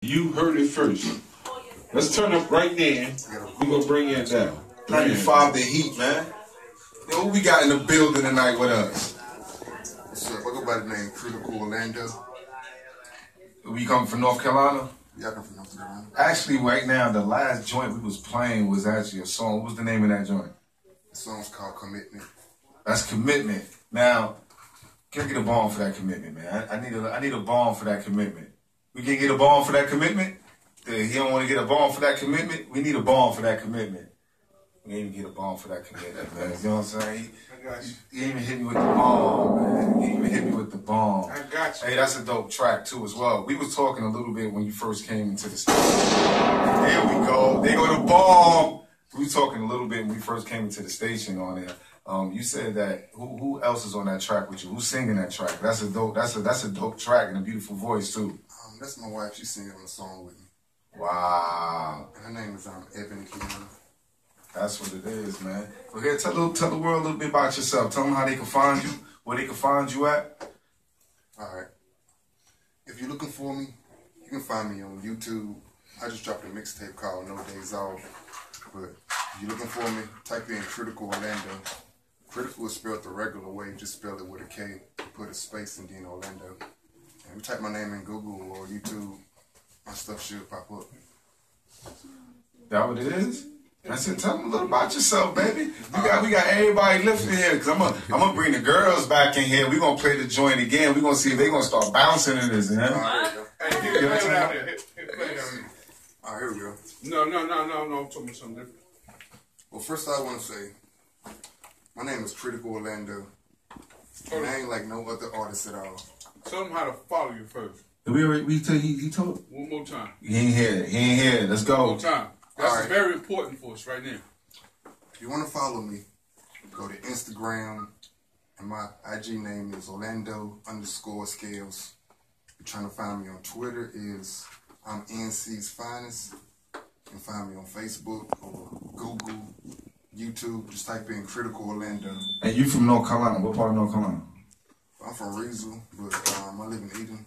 You heard it first. Let's turn up right now. We're going to bring it down. 95 the heat, man. Yo, who we got in the building tonight with us? What's up? I go by the name Kritical Orlando. We come from North Carolina? Yeah, I come from North Carolina. Actually, right now, the last joint we was playing was actually a song. What was the name of that joint? The song's called Commitment. That's Commitment. Now, can I get a bomb for that commitment, man? I need a bomb for that commitment. We can get a bomb for that commitment? He don't want to get a bomb for that commitment? We need a bomb for that commitment. We ain't even get a bomb for that commitment, man. You know what I'm saying? I got you. He ain't even hit me with the bomb, man. He ain't even hit me with the bomb. I got you. Hey, that's a dope track, too, as well. We was talking a little bit when you first came into the station. There we go. There go the bomb. We was talking a little bit when we first came into the station on there. You said that who else is on that track with you? Who's singing that track? That's a dope track and a beautiful voice too. That's my wife. She's singing on the song with me. Wow. Her name is Ebony Kiana. That's what it is, man. Okay, tell the world a little bit about yourself. Tell them how they can find you, where they can find you at. All right. If you're looking for me, you can find me on YouTube. I just dropped a mixtape called No Days Off. But if you're looking for me, type in Kritical Orlando. Kritical is spelled the regular way, just spell it with a K, put a space and then Orlando. And we type my name in Google or YouTube, my stuff should pop up. That what it is? That's it. Tell them a little about yourself, baby. We got everybody lifting here, because I'm gonna bring the girls back in here. We're gonna play the joint again. We're gonna see if they're gonna start bouncing in this, man. Alright, Hey, play it out there. Play it out there. Alright, here we go. No. I'm talking about something different. Well, first I want to say, my name is Kritical Orlando. And I ain't like no other artist at all. Tell them how to follow you first. He told? One more time. He ain't here. Let's go. One more time. That's All right. very important for us right now. If you want to follow me, go to Instagram, and my IG name is Orlando_Scales. If you're trying to find me on Twitter, is I'm NC's Finest. You can find me on Facebook or Google, YouTube. Just type in Kritical Orlando. And you from North Carolina? What part of North Carolina? I'm from Riesel, but I live in Eden.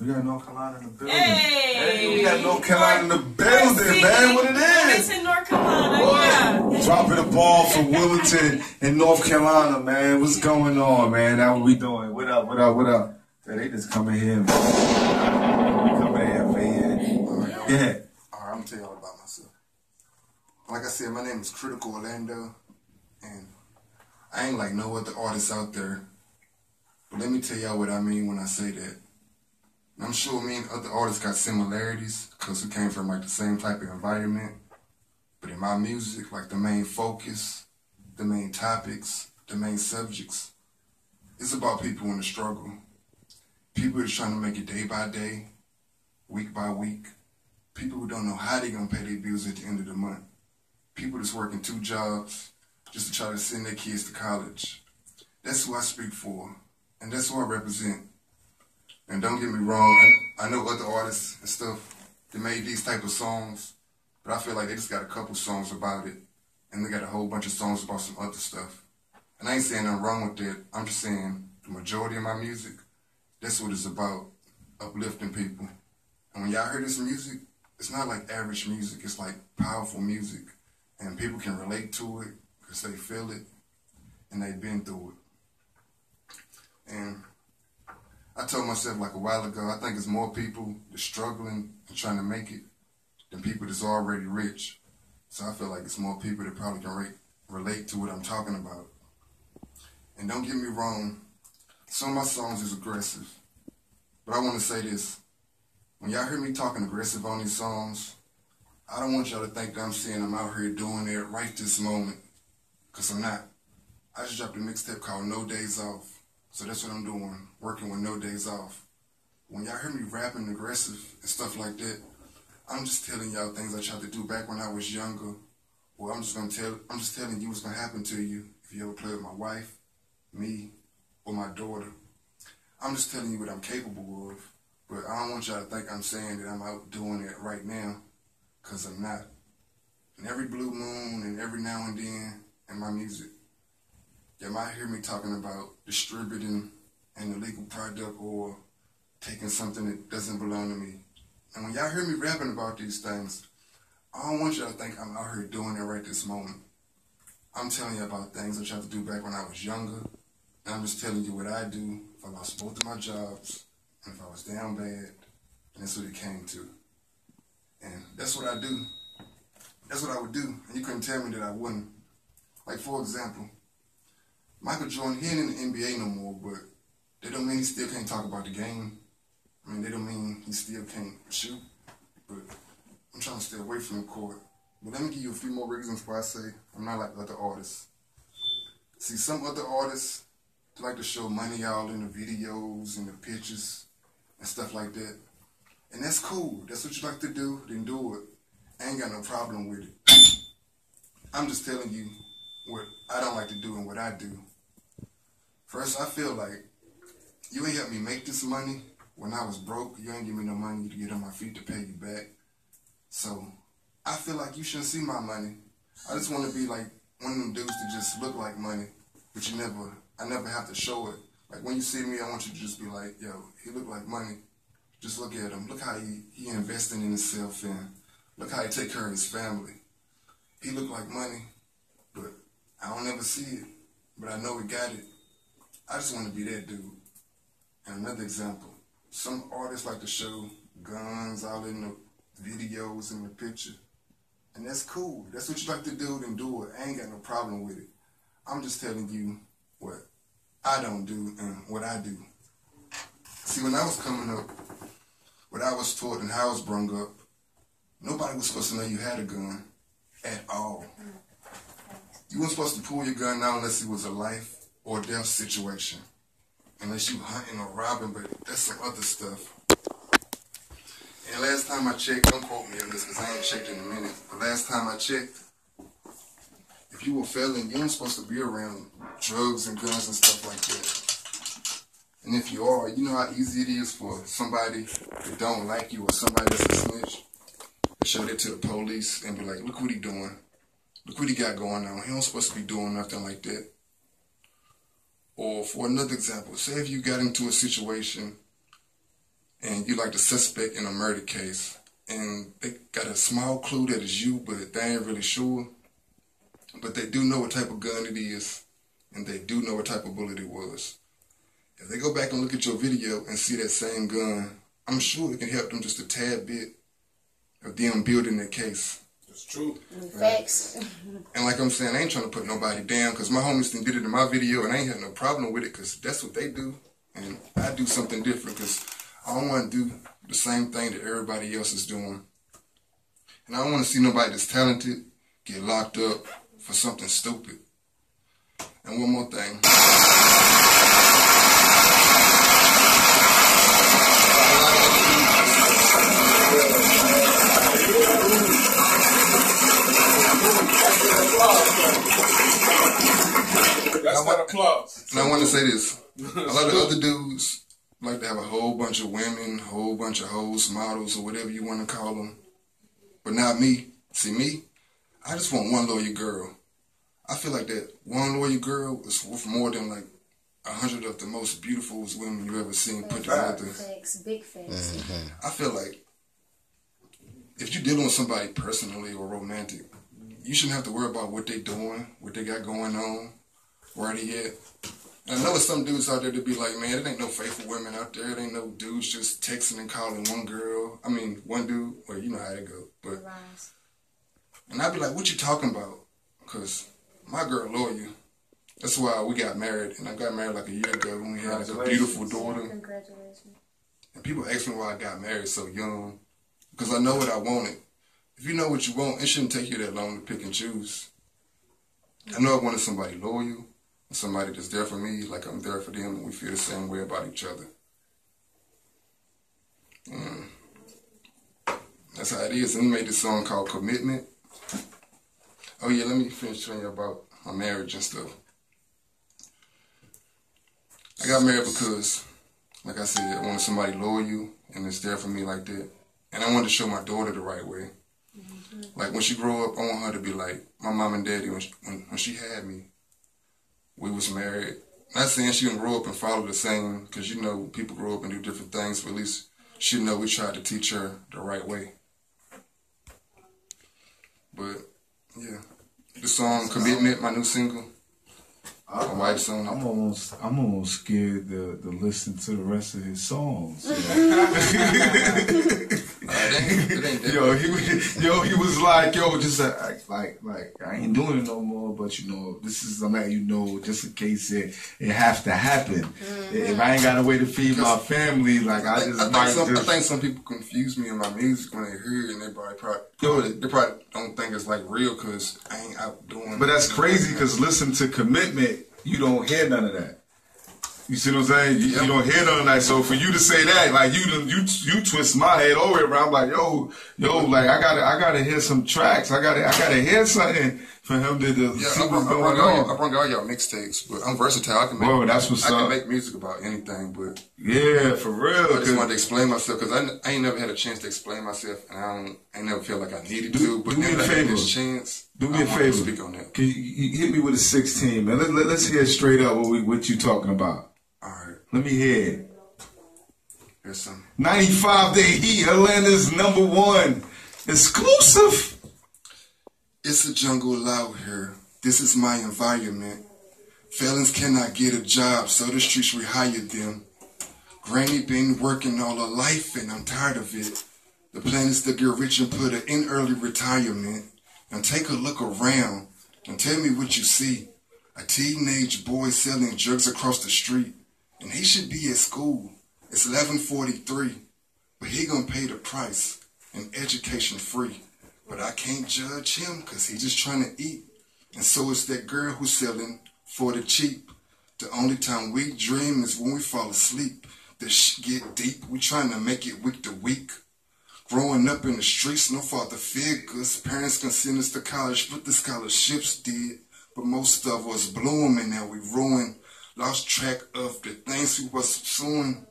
We got North Carolina in the building. Hey, we got North Carolina in the building, man. What it is? It's in North Carolina, yeah. Dropping the ball for Wilmington in North Carolina, man. What's going on, man? That's what we doing. What up? Yeah, they just coming here. Coming here, man. All right, Yeah. I'm going to tell y'all about myself. Like I said, my name is Kritical Orlando, and I ain't like no other artists out there. But let me tell y'all what I mean when I say that. And I'm sure me and other artists got similarities because we came from like the same type of environment. But in my music, like the main focus, the main topics, the main subjects, it's about people in the struggle. People that's trying to make it day by day, week by week. People who don't know how they're going to pay their bills at the end of the month. People that's working 2 jobs just to try to send their kids to college. That's who I speak for, and that's who I represent. And don't get me wrong, I know other artists and stuff that made these type of songs, but I feel like they just got a couple songs about it, and they got a whole bunch of songs about some other stuff. And I ain't saying nothing wrong with that. I'm just saying the majority of my music, that's what it's about, uplifting people. And when y'all hear this music, it's not like average music. It's like powerful music, and people can relate to it because they feel it, and they've been through it. And I told myself like a while ago, I think it's more people that's struggling and trying to make it than people that's already rich. So I feel like it's more people that probably can relate to what I'm talking about. And don't get me wrong, some of my songs is aggressive. But I want to say this. When y'all hear me talking aggressive on these songs, I don't want y'all to think that I'm saying I'm out here doing it right this moment. Because I'm not. I just dropped a mixtape called No Days Off. So that's what I'm doing, working with No Days Off. When y'all hear me rapping aggressive and stuff like that, I'm just telling y'all things I tried to do back when I was younger. Or I'm just telling you what's gonna happen to you if you ever play with my wife, me, or my daughter. I'm just telling you what I'm capable of. But I don't want y'all to think I'm saying that I'm out doing it right now, because I'm not. And every blue moon and every now and then in my music, you might hear me talking about distributing an illegal product or taking something that doesn't belong to me. And when y'all hear me rapping about these things, I don't want y'all to think I'm out here doing it right this moment. I'm telling you about things I tried to do back when I was younger. And I'm just telling you what I do if I lost both of my jobs and if I was down bad. And that's what it came to. And that's what I do. That's what I would do. And you couldn't tell me that I wouldn't. Like, for example, Michael Jordan, he ain't in the NBA no more, but that don't mean he still can't talk about the game. I mean, they don't mean he still can't shoot. But I'm trying to stay away from the court. But let me give you a few more reasons why I say I'm not like other artists. See, some other artists, they like to show money all in the videos and the pictures and stuff like that. And that's cool. That's what you like to do, then do it. I ain't got no problem with it. I'm just telling you what I don't like to do and what I do. First, I feel like you ain't helped me make this money when I was broke. You ain't give me no money to get on my feet to pay you back. So I feel like you shouldn't see my money. I just want to be like one of them dudes that just look like money, but I never have to show it. Like when you see me, I want you to just be like, yo, he look like money. Just look at him. Look how he investing in himself and look how he take care of his family. He look like money, but I don't ever see it, but I know he got it. I just want to be that dude. And another example, some artists like to show guns all in the videos and the picture. And that's cool. That's what you like to do, then do it. I ain't got no problem with it. I'm just telling you what I don't do and what I do. See, when I was coming up, what I was taught and how I was brought up, nobody was supposed to know you had a gun at all. You weren't supposed to pull your gun out unless it was a life or death situation. Unless you hunting or robbing, but that's some other stuff. And last time I checked, don't quote me on this because I ain't checked in a minute, but last time I checked, if you were a felon, you weren't supposed to be around drugs and guns and stuff like that. And if you are, you know how easy it is for somebody that don't like you or somebody that's a snitch to show that to the police and be like, look what he doing. Look what he got going on. He don't supposed to be doing nothing like that. Or for another example, say if you got into a situation and you like the suspect in a murder case and they got a small clue that it's you, but they ain't really sure. But they do know what type of gun it is and they do know what type of bullet it was. If they go back and look at your video and see that same gun, I'm sure it can help them just a tad bit of them building their case. That's true. Facts. And like I'm saying, I ain't trying to put nobody down because my homies did it in my video and I ain't had no problem with it because that's what they do. And I do something different because I don't want to do the same thing that everybody else is doing. And I don't want to see nobody that's talented get locked up for something stupid. And one more thing. That's not applause. And I want to say this. A lot of other dudes like to have a whole bunch of women, a whole bunch of hoes, models, or whatever you want to call them. But not me. See, me, I just want one loyal girl. I feel like that one loyal girl is worth more than like 100 of the most beautiful women you ever seen put together. Facts, big facts. I feel like if you're dealing with somebody personally or romantic, you shouldn't have to worry about what they doing, what they got going on, where they at. And I know there's some dudes out there that be like, man, it ain't no faithful women out there. It ain't no dudes just texting and calling one dude. Well, you know how it go. But, and I be like, what you talking about? Because my girl loyal. That's why we got married. And I got married like a year ago when we had like a beautiful daughter. Congratulations. And people ask me why I got married so young. Because I know what I wanted. If you know what you want, it shouldn't take you that long to pick and choose. I know I wanted somebody loyal. Somebody that's there for me like I'm there for them, and we feel the same way about each other. That's how it is. And we made this song called Commitment. Oh yeah, let me finish telling you about my marriage and stuff. I got married because, like I said, I wanted somebody loyal and that's there for me like that. And I wanted to show my daughter the right way. Like when she grow up, I want her to be like my mom and daddy when she had me. We was married Not saying she didn't grow up and follow the same, because you know people grow up and do different things, but at least she know we tried to teach her the right way. But yeah, the song "Commitment," my new single. My wife's song. I'm almost scared to listen to the rest of his songs. He was like, just like I ain't doing it no more. But this is I'm letting you know, just in case it has to happen. If I ain't got a way to feed my family, like I think some people confuse me in my music when they hear it, and they probably don't think it's like real because I ain't out doing. But that's crazy because listen to Commitment, you don't hear none of that. You see what I'm saying? You don't hear none of that. So for you to say that, like you twist my head all the way around. Like yo, like I gotta hear some tracks. I gotta hear something for him to see what's going on. I brought all y'all mixtapes, but I'm versatile. I can make music about anything. But yeah, for real. I just wanted to explain myself because I ain't never had a chance to explain myself, and I never feel like I needed to. But now that I had this chance, do me a favor. Speak on that. Can you hit me with a 16, man? Let's hear straight up what you talking about. All right. Let me hear it. Here's some 95 Day Heat, Atlanta's #1 exclusive. It's a jungle out here. This is my environment. Felons cannot get a job, so the streets rehire them. Granny been working all her life, and I'm tired of it. The plan is to get rich and put her in early retirement. Now take a look around and tell me what you see. A teenage boy selling drugs across the street. And he should be at school. It's 11:43, but he gonna pay the price, and education free. But I can't judge him, cause he just trying to eat. And so is that girl who's selling for the cheap. The only time we dream is when we fall asleep. The shit get deep, we trying to make it week to week. Growing up in the streets, no father figures. Parents can send us to college, but the scholarships did. But most of us bloom, and now we ruin. Lost track of the things we was pursuing.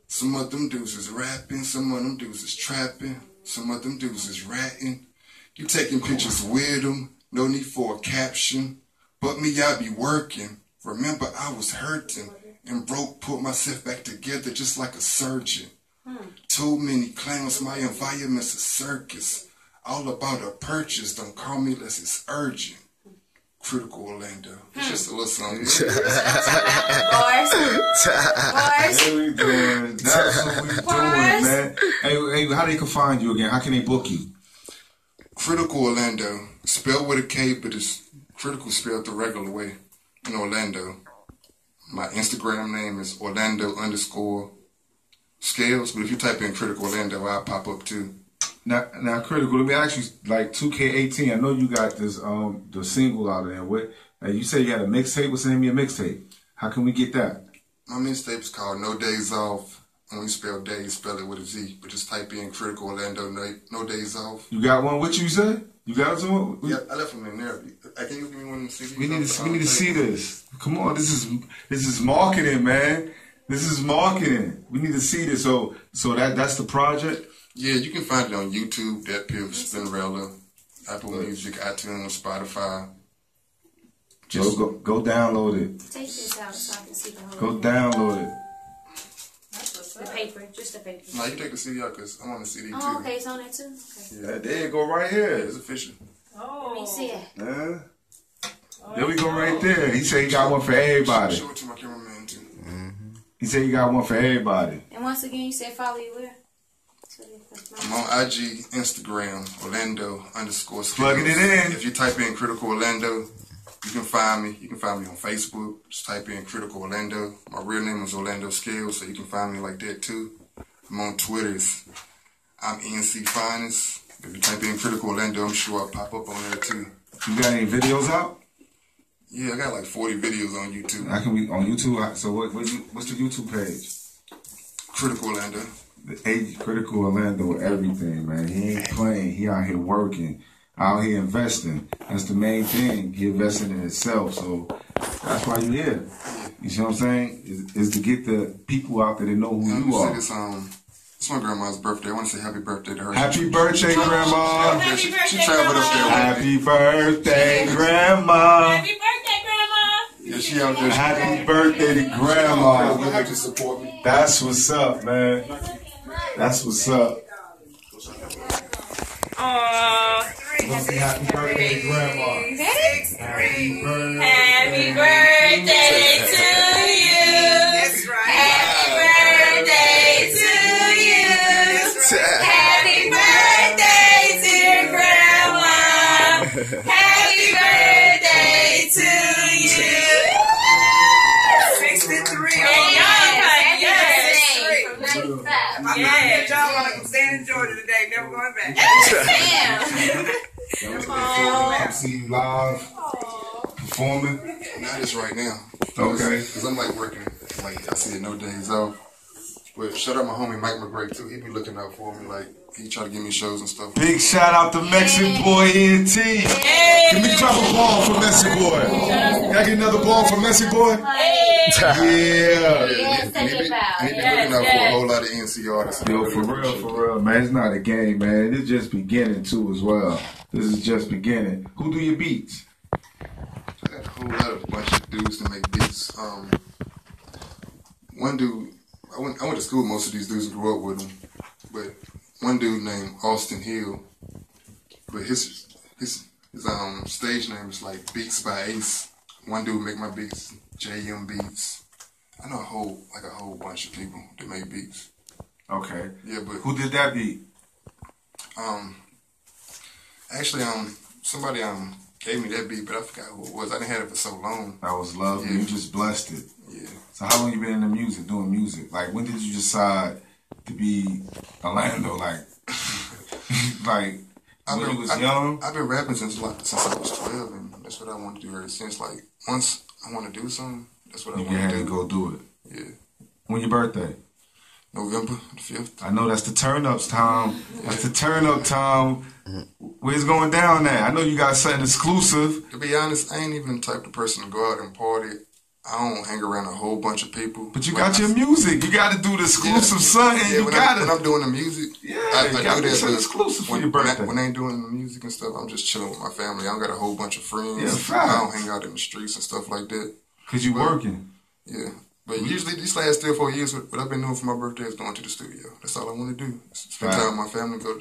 Some of them dudes is rapping, some of them dudes is trapping, some of them dudes is ratting. You taking pictures with them, no need for a caption. But me, I be working. Remember, I was hurting and broke, put myself back together just like a surgeon. Too many clowns, my environment's a circus. All about a purchase, don't call me unless it's urgent. Critical Orlando. It's just a little something. Bars. What we doing? That's what we doing, man. Hey, how they can find you again? How can they book you? Critical Orlando. Spelled with a K, but it's critical spelled the regular way in Orlando. My Instagram name is Orlando_Scales, but if you type in Critical Orlando, I'll pop up too. Now, Critical, let me ask you, like 2K18, I know you got this the single out of there. What you say you had a mixtape? What's the name of your mixtape? How can we get that? My mixtape is called No Days Off. When you spell days, spell it with a Z. But just type in Critical Orlando, No Days Off. You got one? What you said? You got some? Yeah, I left them in there. Can you give me one CD? We need to see this. Come on, this is marketing, man. This is marketing. We need to see this. So that's the project. Yeah, you can find it on YouTube, That Piff, Spinrella, Apple Music, iTunes, Spotify. Just go download it. Take this out so I can see the whole Go download it. The paper, just the paper. No, you take the CD out because I'm on the CD too. Oh, okay, it's on there too? Okay. Yeah, there you go right here. It's official. Let me see it. Yeah. There we go right there. He said he got one for everybody. Show it to my cameraman too. He said he got one for everybody. And once again, you said follow you where? I'm on IG, Instagram, Orlando_Scales. Plugging it in. If you type in Critical Orlando, you can find me. You can find me on Facebook. Just type in Critical Orlando. My real name is Orlando Scales, so you can find me like that too. I'm on Twitter. I'm NC Finest. If you type in Critical Orlando, I'm sure I'll pop up on there too. You got any videos out? Yeah, I got like 40 videos on YouTube. I can be on YouTube. So what's the YouTube page? Critical Orlando. The Critical Orlando, everything, man. He ain't playing. He out here working, out here investing. That's the main thing. He invested in himself. So that's why you here. You see what I'm saying? Is to get the people out there that know who you are. It's my grandma's birthday. I want to say happy birthday to her. Happy birthday, Grandma. She traveled up there. Happy birthday, Grandma. Happy birthday, Grandma. Yeah, She out there. Happy birthday to Grandma. You have to support me. That's what's up, man. That's what's up. Happy birthday to Grandma. Happy birthday. Happy birthday to you. That's right. Happy birthday to you. That's right. Happy birthday, dear Grandma. Happy birthday to you. 63. Yes. Y'all staying in Georgia today, never going back. I'll see you live performing. Not just right now. Okay. Because I'm like working, like I see it no days off. But shout out my homie Mike McGray too. He be looking out for me. Like he try to give me shows and stuff. Big shout out to MesicBoy ENT. Give me drop a ball for MesicBoy. Can I get another ball for MesicBoy? Yeah. Yes, And take he it out. be looking out for a whole lot of NC artists. Yo, for real, man. It's not a game, man. It's just beginning too as well. This is just beginning. Who do your beats? I got a whole lot of bunch of dudes to make beats. One dude, I went to school with most of these dudes and grew up with them. But one dude named Austin Hill, but his stage name is like Beats by Ace. One dude make my beats, JM Beats. I know a whole bunch of people that make beats. Okay. Yeah, but Who did that beat? actually somebody gave me that beat, but I forgot who it was. I didn't have it for so long. That was love. Yeah. You just blessed it. Yeah. So how long you been in the music, doing music? Like when did you decide to be Orlando? Like, like when you was young? I've been rapping since I was 12, and that's what I want to do ever since. Like once I want to do something, that's what I You want had to to do. go do it. Yeah. When your birthday? November the 5th. I know that's the turn-ups time. That's the turn-up time. Where's going down there? I know you got something exclusive. To be honest, I ain't even the type of person to go out and party. I don't hang around a whole bunch of people. But you got your music. You got to do the exclusive something. Yeah, You got when it. I'm doing the music, I do got that. something But exclusive for when, your birthday. when I ain't doing the music and stuff, I'm just chilling with my family. I don't got a whole bunch of friends. Yeah, facts. I don't hang out in the streets and stuff like that. Cause you working. Yeah. But usually these last 3 or 4 years, what I've been doing for my birthday is going to the studio. That's all I want to do. Spend time with my family, go to the